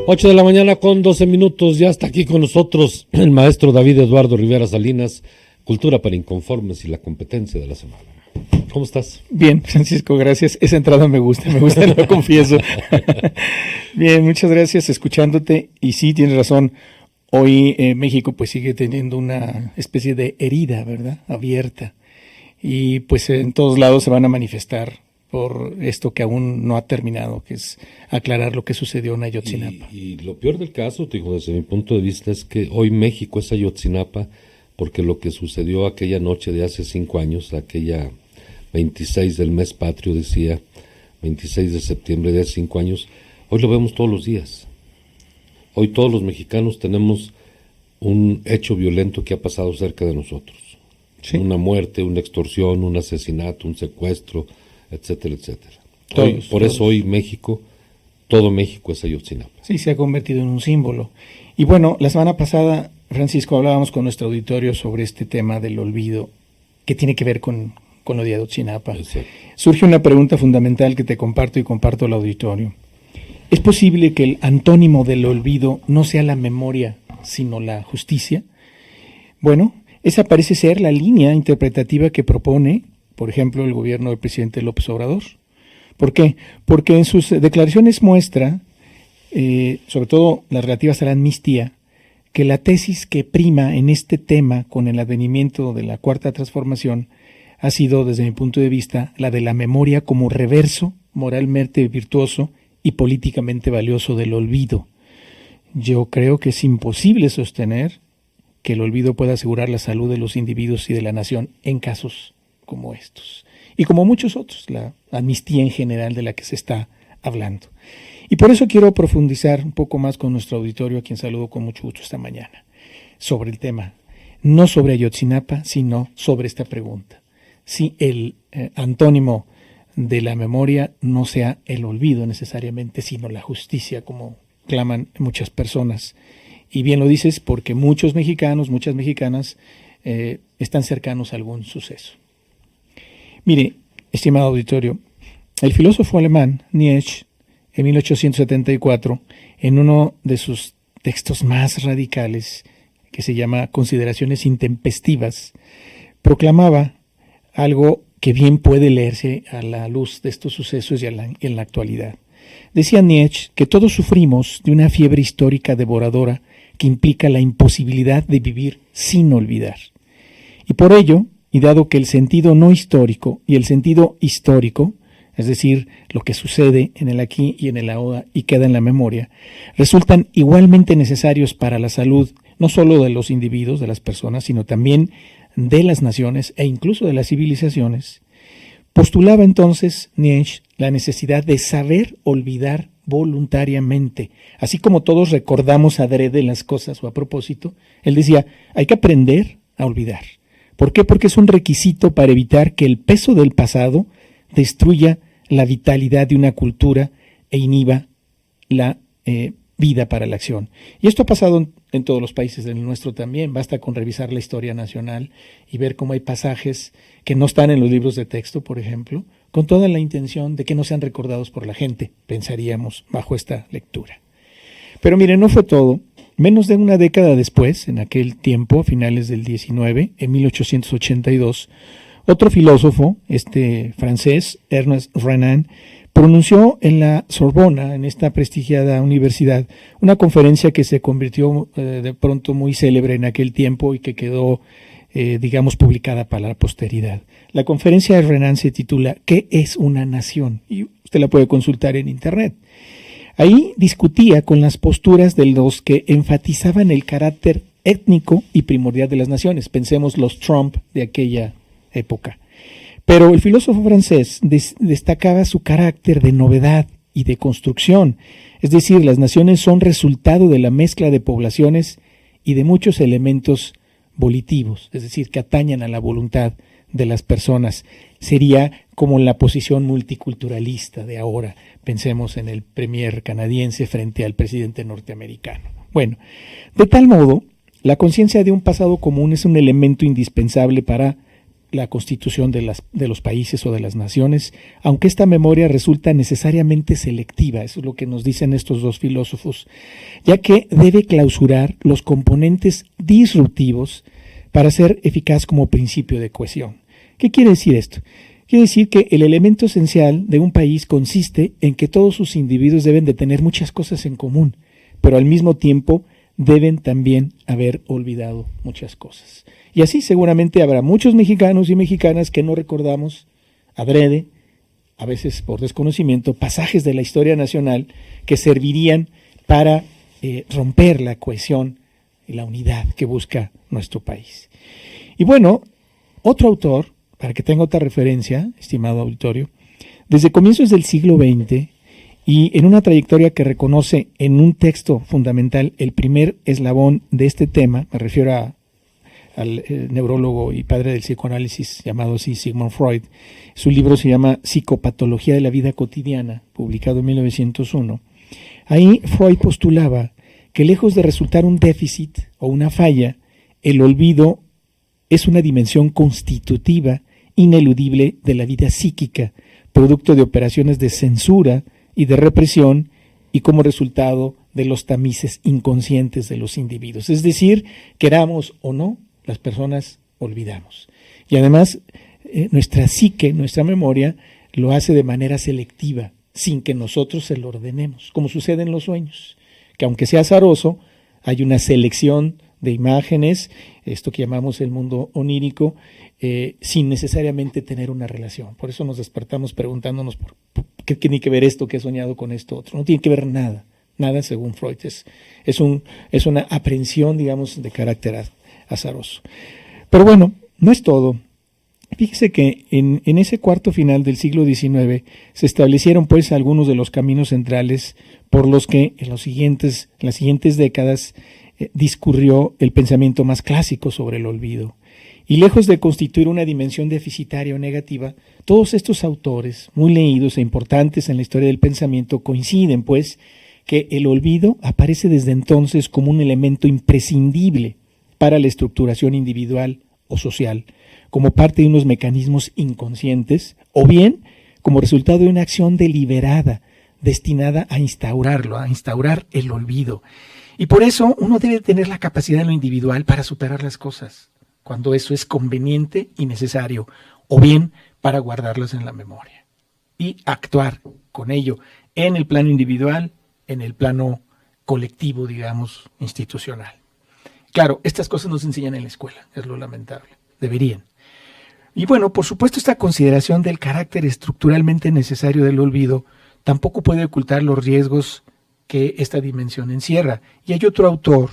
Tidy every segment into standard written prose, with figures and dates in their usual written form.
8 de la mañana con 12 minutos, ya está aquí con nosotros el maestro David Eduardo Rivera Salinas, Cultura para Inconformes y la competencia de la semana. ¿Cómo estás? Bien, Francisco, gracias. Esa entrada me gusta, lo confieso. Bien, muchas gracias, escuchándote. Y sí, tienes razón, hoy México pues sigue teniendo una especie de herida, ¿verdad? Abierta. Y pues en todos lados se van a manifestar por esto que aún no ha terminado, que es aclarar lo que sucedió en Ayotzinapa. Y lo peor del caso, te digo, desde mi punto de vista, es que hoy México es Ayotzinapa, porque lo que sucedió aquella noche de hace 5 años, aquella 26 del mes patrio, decía, 26 de septiembre de hace 5 años, hoy lo vemos todos los días. Hoy todos los mexicanos tenemos un hecho violento que ha pasado cerca de nosotros. Sí. Una muerte, una extorsión, un asesinato, un secuestro, etcétera, etcétera. Por eso hoy México, todo México es Ayotzinapa. Sí, se ha convertido en un símbolo. Y bueno, la semana pasada, Francisco, hablábamos con nuestro auditorio sobre este tema del olvido, que tiene que ver con lo de Ayotzinapa. Exacto. Surge una pregunta fundamental que te comparto y comparto al auditorio. ¿Es posible que el antónimo del olvido no sea la memoria, sino la justicia? Bueno, esa parece ser la línea interpretativa que propone, por ejemplo, el gobierno del presidente López Obrador. ¿Por qué? Porque en sus declaraciones muestra, sobre todo las relativas a la amnistía, que la tesis que prima en este tema con el advenimiento de la Cuarta Transformación ha sido, desde mi punto de vista, la de la memoria como reverso moralmente virtuoso y políticamente valioso del olvido. Yo creo que es imposible sostener que el olvido pueda asegurar la salud de los individuos y de la nación en casos como estos. Y como muchos otros, la amnistía en general de la que se está hablando. Y por eso quiero profundizar un poco más con nuestro auditorio, a quien saludo con mucho gusto esta mañana, sobre el tema. No sobre Ayotzinapa, sino sobre esta pregunta. Si el antónimo de la memoria no sea el olvido necesariamente, sino la justicia, como claman muchas personas. Y bien lo dices porque muchos mexicanos, muchas mexicanas están cercanos a algún suceso. Mire, estimado auditorio, el filósofo alemán Nietzsche, en 1874, en uno de sus textos más radicales, que se llama Consideraciones intempestivas, proclamaba algo que bien puede leerse a la luz de estos sucesos y en la actualidad. Decía Nietzsche que todos sufrimos de una fiebre histórica devoradora que implica la imposibilidad de vivir sin olvidar. Y por ello, y dado que el sentido no histórico y el sentido histórico, es decir, lo que sucede en el aquí y en el ahora y queda en la memoria, resultan igualmente necesarios para la salud, no solo de los individuos, de las personas, sino también de las naciones e incluso de las civilizaciones, postulaba entonces Nietzsche la necesidad de saber olvidar voluntariamente. Así como todos recordamos adrede las cosas o a propósito, él decía, hay que aprender a olvidar. ¿Por qué? Porque es un requisito para evitar que el peso del pasado destruya la vitalidad de una cultura e inhiba la vida para la acción. Y esto ha pasado en todos los países del nuestro también. Basta con revisar la historia nacional y ver cómo hay pasajes que no están en los libros de texto, por ejemplo, con toda la intención de que no sean recordados por la gente, pensaríamos, bajo esta lectura. Pero mire, no fue todo. Menos de una década después, en aquel tiempo, a finales del 19, en 1882, otro filósofo, francés, Ernest Renan, pronunció en la Sorbona, en esta prestigiada universidad, una conferencia que se convirtió de pronto muy célebre en aquel tiempo y que quedó, publicada para la posteridad. La conferencia de Renan se titula ¿Qué es una nación? Y usted la puede consultar en internet. Ahí discutía con las posturas de los que enfatizaban el carácter étnico y primordial de las naciones. Pensemos los Trump de aquella época. Pero el filósofo francés destacaba su carácter de novedad y de construcción. Es decir, las naciones son resultado de la mezcla de poblaciones y de muchos elementos volitivos, es decir, que atañan a la voluntad de las personas. Sería como la posición multiculturalista de ahora. Pensemos en el premier canadiense frente al presidente norteamericano. Bueno, de tal modo, la conciencia de un pasado común es un elemento indispensable para la constitución de los países o de las naciones, aunque esta memoria resulta necesariamente selectiva, eso es lo que nos dicen estos dos filósofos, ya que debe clausurar los componentes disruptivos para ser eficaz como principio de cohesión. ¿Qué quiere decir esto? Quiere decir que el elemento esencial de un país consiste en que todos sus individuos deben de tener muchas cosas en común, pero al mismo tiempo deben también haber olvidado muchas cosas. Y así seguramente habrá muchos mexicanos y mexicanas que no recordamos adrede, a veces por desconocimiento, pasajes de la historia nacional que servirían para romper la cohesión y la unidad que busca nuestro país. Y bueno, otro autor, para que tenga otra referencia, estimado auditorio, desde comienzos del siglo XX y en una trayectoria que reconoce en un texto fundamental el primer eslabón de este tema, me refiero al neurólogo y padre del psicoanálisis llamado así Sigmund Freud. Su libro se llama Psicopatología de la vida cotidiana, publicado en 1901. Ahí Freud postulaba que lejos de resultar un déficit o una falla, el olvido es una dimensión constitutiva, ineludible de la vida psíquica, producto de operaciones de censura y de represión y como resultado de los tamices inconscientes de los individuos. Es decir, queramos o no, las personas olvidamos. Y además, nuestra psique, nuestra memoria, lo hace de manera selectiva, sin que nosotros se lo ordenemos, como sucede en los sueños, que aunque sea azaroso, hay una selección de imágenes, esto que llamamos el mundo onírico, sin necesariamente tener una relación. Por eso nos despertamos preguntándonos por qué tiene que ver esto que he soñado con esto otro. No tiene que ver nada según Freud. Es una aprehensión, digamos, de carácter azaroso. Pero bueno, no es todo. Fíjese que en ese cuarto final del siglo XIX se establecieron pues algunos de los caminos centrales por los que en las siguientes décadas discurrió el pensamiento más clásico sobre el olvido. Y lejos de constituir una dimensión deficitaria o negativa, todos estos autores, muy leídos e importantes en la historia del pensamiento, coinciden pues que el olvido aparece desde entonces como un elemento imprescindible para la estructuración individual o social, como parte de unos mecanismos inconscientes, o bien como resultado de una acción deliberada, destinada a instaurar el olvido. Y por eso uno debe tener la capacidad en lo individual para superar las cosas, cuando eso es conveniente y necesario, o bien para guardarlas en la memoria, y actuar con ello en el plano individual, en el plano colectivo, digamos, institucional. Claro, estas cosas no se enseñan en la escuela, es lo lamentable, deberían. Y bueno, por supuesto, esta consideración del carácter estructuralmente necesario del olvido tampoco puede ocultar los riesgos que esta dimensión encierra. Y hay otro autor,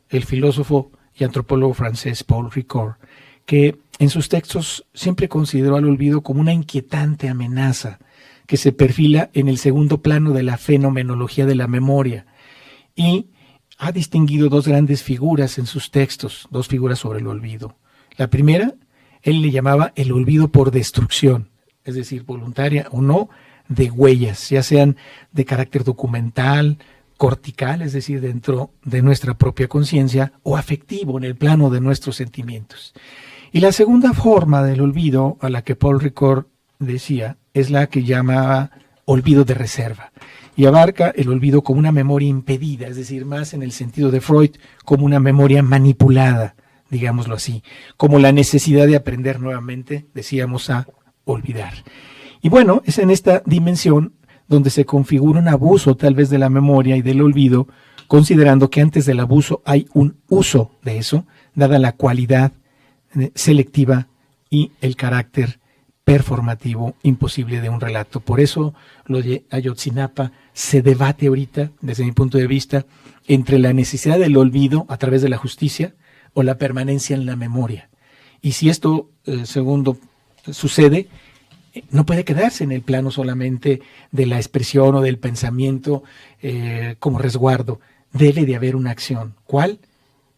el filósofo y antropólogo francés Paul Ricoeur, que en sus textos siempre consideró al olvido como una inquietante amenaza que se perfila en el segundo plano de la fenomenología de la memoria, y ha distinguido dos grandes figuras en sus textos, dos figuras sobre el olvido. La primera, él le llamaba el olvido por destrucción, es decir, voluntaria o no, de huellas, ya sean de carácter documental, cortical, es decir, dentro de nuestra propia conciencia, o afectivo, en el plano de nuestros sentimientos. Y la segunda forma del olvido, a la que Paul Ricoeur decía, es la que llamaba olvido de reserva, y abarca el olvido como una memoria impedida, es decir, más en el sentido de Freud, como una memoria manipulada, digámoslo así, como la necesidad de aprender nuevamente, decíamos, a olvidar. Y bueno, es en esta dimensión donde se configura un abuso tal vez de la memoria y del olvido, considerando que antes del abuso hay un uso de eso, dada la cualidad selectiva y el carácter performativo imposible de un relato. Por eso lo de Ayotzinapa se debate ahorita, desde mi punto de vista, entre la necesidad del olvido a través de la justicia o la permanencia en la memoria. Y si esto, segundo, sucede, no puede quedarse en el plano solamente de la expresión o del pensamiento como resguardo. Debe de haber una acción. ¿Cuál?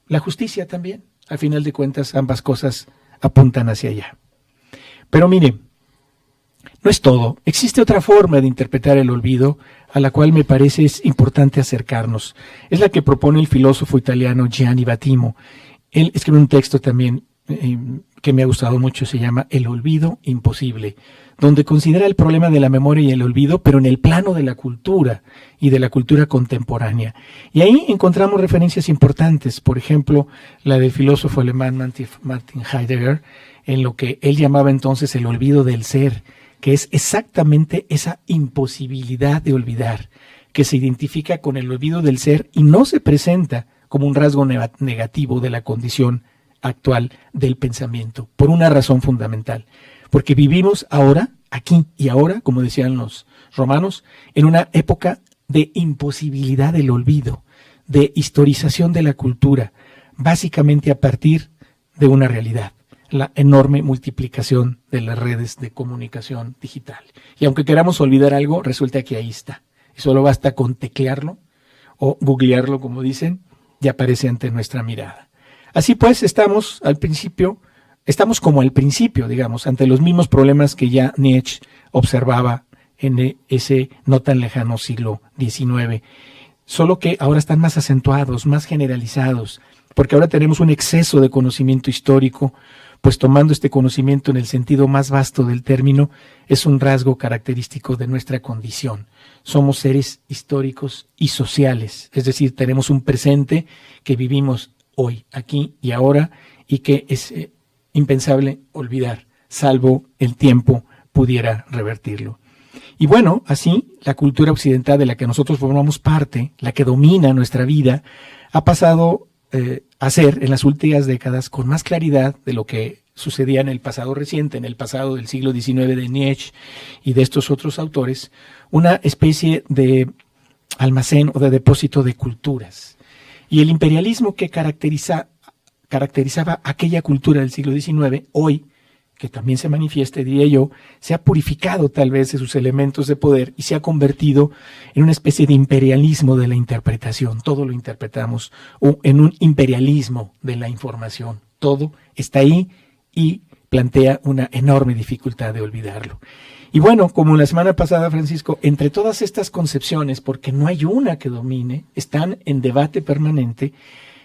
La justicia también. Al final de cuentas, ambas cosas apuntan hacia allá. Pero mire, no es todo. Existe otra forma de interpretar el olvido a la cual me parece es importante acercarnos. Es la que propone el filósofo italiano Gianni Vattimo. Él escribe un texto también que me ha gustado mucho, se llama El olvido imposible, donde considera el problema de la memoria y el olvido, pero en el plano de la cultura y de la cultura contemporánea. Y ahí encontramos referencias importantes, por ejemplo, la del filósofo alemán Martin Heidegger, en lo que él llamaba entonces el olvido del ser, que es exactamente esa imposibilidad de olvidar, que se identifica con el olvido del ser y no se presenta como un rasgo negativo de la condición actual del pensamiento, por una razón fundamental, porque vivimos ahora, aquí y ahora, como decían los romanos, en una época de imposibilidad del olvido, de historización de la cultura, básicamente a partir de una realidad, la enorme multiplicación de las redes de comunicación digital. Y aunque queramos olvidar algo, resulta que ahí está. Y solo basta con teclearlo o googlearlo, como dicen, y aparece ante nuestra mirada. Así pues, estamos como al principio, digamos, ante los mismos problemas que ya Nietzsche observaba en ese no tan lejano siglo XIX, solo que ahora están más acentuados, más generalizados, porque ahora tenemos un exceso de conocimiento histórico, pues tomando este conocimiento en el sentido más vasto del término, es un rasgo característico de nuestra condición. Somos seres históricos y sociales, es decir, tenemos un presente que vivimos hoy, aquí y ahora, y que es impensable olvidar, salvo el tiempo pudiera revertirlo. Y bueno, así, la cultura occidental de la que nosotros formamos parte, la que domina nuestra vida, ha pasado a ser en las últimas décadas con más claridad de lo que sucedía en el pasado reciente, en el pasado del siglo XIX de Nietzsche y de estos otros autores, una especie de almacén o de depósito de culturas. Y el imperialismo que caracterizaba aquella cultura del siglo XIX, hoy, que también se manifiesta, diría yo, se ha purificado tal vez de sus elementos de poder y se ha convertido en una especie de imperialismo de la interpretación. Todo lo interpretamos en un imperialismo de la información. Todo está ahí y plantea una enorme dificultad de olvidarlo. Y bueno, como la semana pasada, Francisco, entre todas estas concepciones, porque no hay una que domine, están en debate permanente,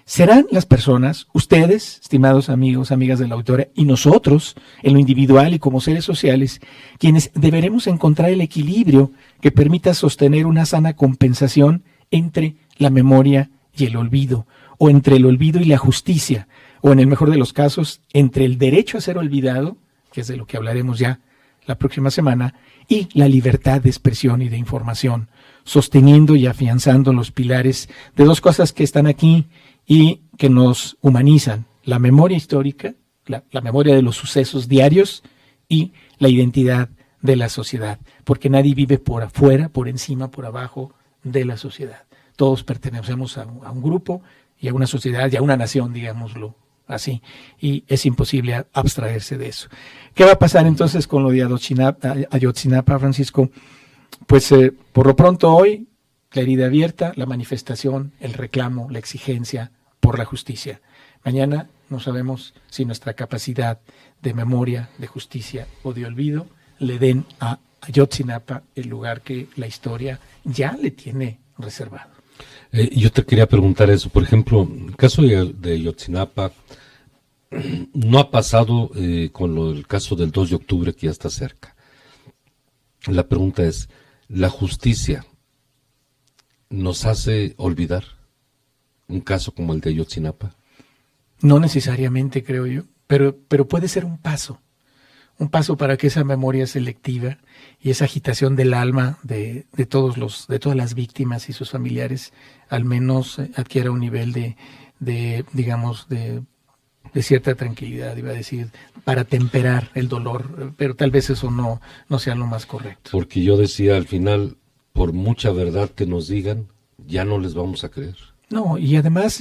serán las personas, ustedes, estimados amigos, amigas de la auditoría, y nosotros, en lo individual y como seres sociales, quienes deberemos encontrar el equilibrio que permita sostener una sana compensación entre la memoria y el olvido, o entre el olvido y la justicia, o en el mejor de los casos, entre el derecho a ser olvidado, que es de lo que hablaremos ya la próxima semana, y la libertad de expresión y de información, sosteniendo y afianzando los pilares de dos cosas que están aquí y que nos humanizan: la memoria histórica, la memoria de los sucesos diarios y la identidad de la sociedad, porque nadie vive por afuera, por encima, por abajo de la sociedad. Todos pertenecemos a un grupo y a una sociedad y a una nación, digámoslo así, y es imposible abstraerse de eso. ¿Qué va a pasar entonces con lo de Ayotzinapa, Francisco? Pues por lo pronto hoy, la herida abierta, la manifestación, el reclamo, la exigencia por la justicia. Mañana no sabemos si nuestra capacidad de memoria, de justicia o de olvido le den a Ayotzinapa el lugar que la historia ya le tiene reservado. Yo te quería preguntar eso. Por ejemplo, el caso de Ayotzinapa no ha pasado con el caso del 2 de octubre, que ya está cerca. La pregunta es, ¿la justicia nos hace olvidar un caso como el de Ayotzinapa? No necesariamente, creo yo, pero puede ser un paso para que esa memoria selectiva y esa agitación del alma de todas las víctimas y sus familiares al menos adquiera un nivel de cierta tranquilidad, iba a decir, para temperar el dolor, pero tal vez eso no sea lo más correcto. Porque yo decía, al final, por mucha verdad que nos digan, ya no les vamos a creer. No, y además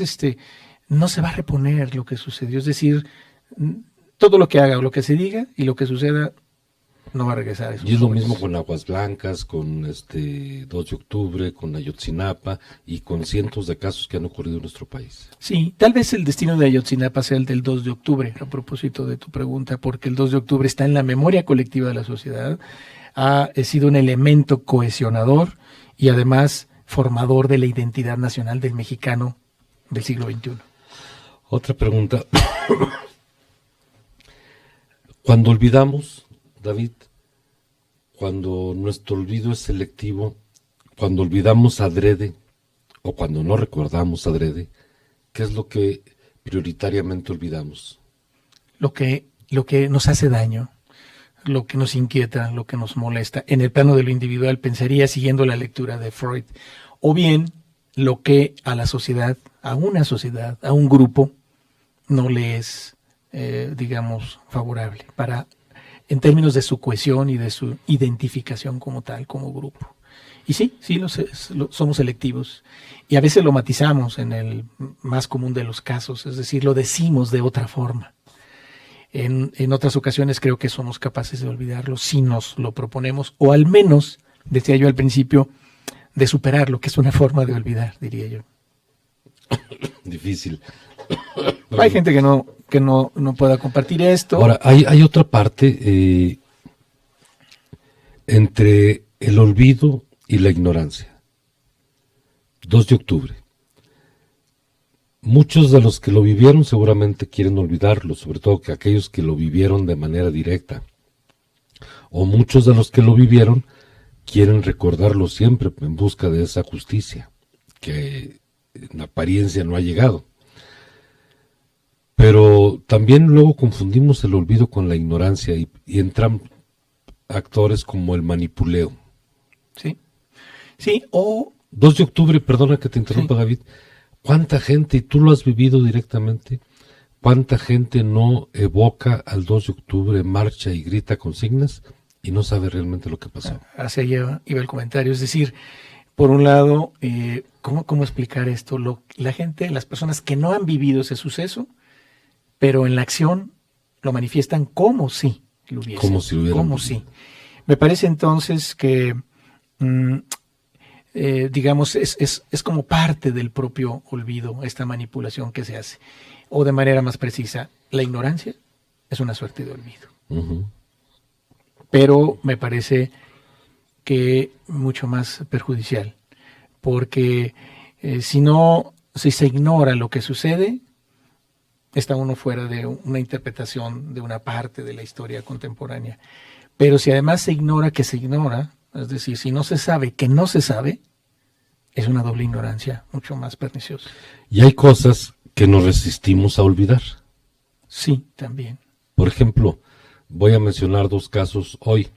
no se va a reponer lo que sucedió, es decir, todo lo que haga o lo que se diga y lo que suceda no va a regresar a esos Y es lo jóvenes. mismo con Aguas Blancas, con 2 de octubre, con Ayotzinapa y con cientos de casos que han ocurrido en nuestro país. Sí, tal vez el destino de Ayotzinapa sea el del 2 de octubre, a propósito de tu pregunta, porque el 2 de octubre está en la memoria colectiva de la sociedad, ha sido un elemento cohesionador y además formador de la identidad nacional del mexicano del siglo XXI. Otra pregunta. Cuando olvidamos, David, cuando nuestro olvido es selectivo, cuando olvidamos adrede o cuando no recordamos adrede, ¿qué es lo que prioritariamente olvidamos? Lo que nos hace daño, lo que nos inquieta, lo que nos molesta. En el plano de lo individual pensaría siguiendo la lectura de Freud. O bien lo que a la sociedad, a una sociedad, a un grupo, no le es, digamos, favorable en términos de su cohesión y de su identificación como tal, como grupo. Y sí, somos selectivos. Y a veces lo matizamos en el más común de los casos, es decir, lo decimos de otra forma. En otras ocasiones creo que somos capaces de olvidarlo si nos lo proponemos, o al menos, decía yo al principio, de superarlo, que es una forma de olvidar, diría yo. Difícil. Hay gente que no pueda compartir esto. Ahora, hay otra parte entre el olvido y la ignorancia. 2 de octubre. Muchos de los que lo vivieron seguramente quieren olvidarlo, sobre todo que aquellos que lo vivieron de manera directa. O muchos de los que lo vivieron quieren recordarlo siempre en busca de esa justicia, que en apariencia no ha llegado. Pero también luego confundimos el olvido con la ignorancia y entran actores como el manipuleo. Sí, o... 2 de octubre, perdona que te interrumpa, sí. David, ¿cuánta gente, y tú lo has vivido directamente, cuánta gente no evoca al 2 de octubre, marcha y grita consignas y no sabe realmente lo que pasó? Hacia allá iba el comentario, es decir, por un lado, ¿cómo explicar esto? La gente, las personas que no han vivido ese suceso, pero en la acción lo manifiestan como si lo hubiesen. Como si lo hubieran como vivido. Si. Me parece entonces que, digamos, es como parte del propio olvido, esta manipulación que se hace. O de manera más precisa, la ignorancia es una suerte de olvido. Uh-huh. Pero me parece que mucho más perjudicial, porque si se ignora lo que sucede, está uno fuera de una interpretación de una parte de la historia contemporánea. Pero si además se ignora que se ignora, es decir, si no se sabe que no se sabe, es una doble ignorancia mucho más perniciosa. Y hay cosas que nos resistimos a olvidar. Sí, también. Por ejemplo, voy a mencionar 2 casos hoy.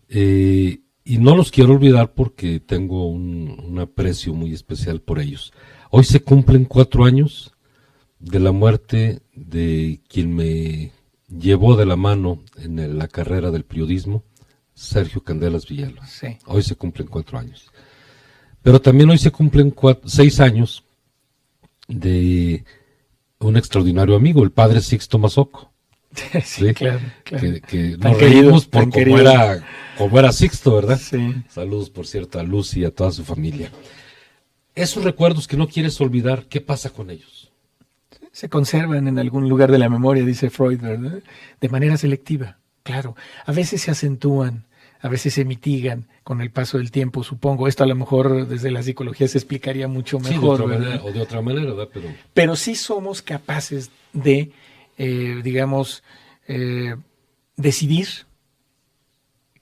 Y no los quiero olvidar porque tengo un aprecio muy especial por ellos. Hoy se cumplen 4 años de la muerte de quien me llevó de la mano en la carrera del periodismo, Sergio Candelas Villalba. Sí. Hoy se cumplen 4 años. Pero también hoy se cumplen 6 años de un extraordinario amigo, el padre Sixto Mazoco. Sí, claro. Que nos reímos por cómo era Sixto, ¿verdad? Sí. Saludos, por cierto, a Lucy y a toda su familia. Esos recuerdos que no quieres olvidar, ¿qué pasa con ellos? Se conservan en algún lugar de la memoria, dice Freud, ¿verdad? De manera selectiva, claro. A veces se acentúan, a veces se mitigan con el paso del tiempo, supongo. Esto a lo mejor desde la psicología se explicaría mucho mejor. Sí, de otra manera, ¿verdad? Pero sí somos capaces de, decidir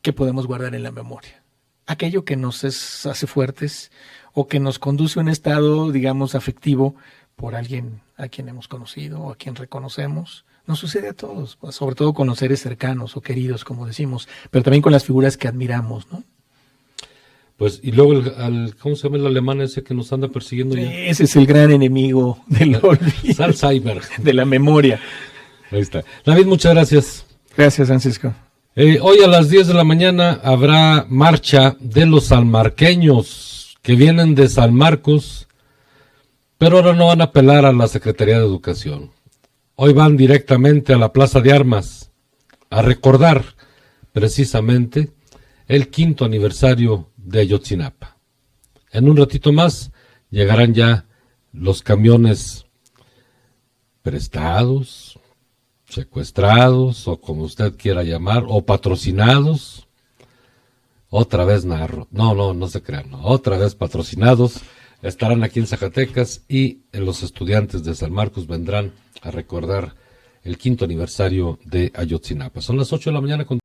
qué podemos guardar en la memoria. Aquello que nos hace fuertes o que nos conduce a un estado, digamos, afectivo por alguien a quien hemos conocido o a quien reconocemos. Nos sucede a todos, pues, sobre todo con los seres cercanos o queridos, como decimos, pero también con las figuras que admiramos, ¿no? Pues, y luego, ¿cómo se llama el alemán ese que nos anda persiguiendo? Ese es el gran enemigo del olvido. Alzheimer. De la memoria. Ahí está. David, muchas gracias. Gracias, Francisco. Hoy a las 10 de la mañana habrá marcha de los salmarqueños que vienen de San Marcos, pero ahora no van a apelar a la Secretaría de Educación. Hoy van directamente a la Plaza de Armas a recordar precisamente el 5º aniversario de Ayotzinapa. En un ratito más llegarán ya los camiones prestados, secuestrados, o como usted quiera llamar, o patrocinados. Otra vez narro. No se crean. No. Otra vez patrocinados. Estarán aquí en Zacatecas y los estudiantes de San Marcos vendrán a recordar el 5º aniversario de Ayotzinapa. Son las 8 de la mañana con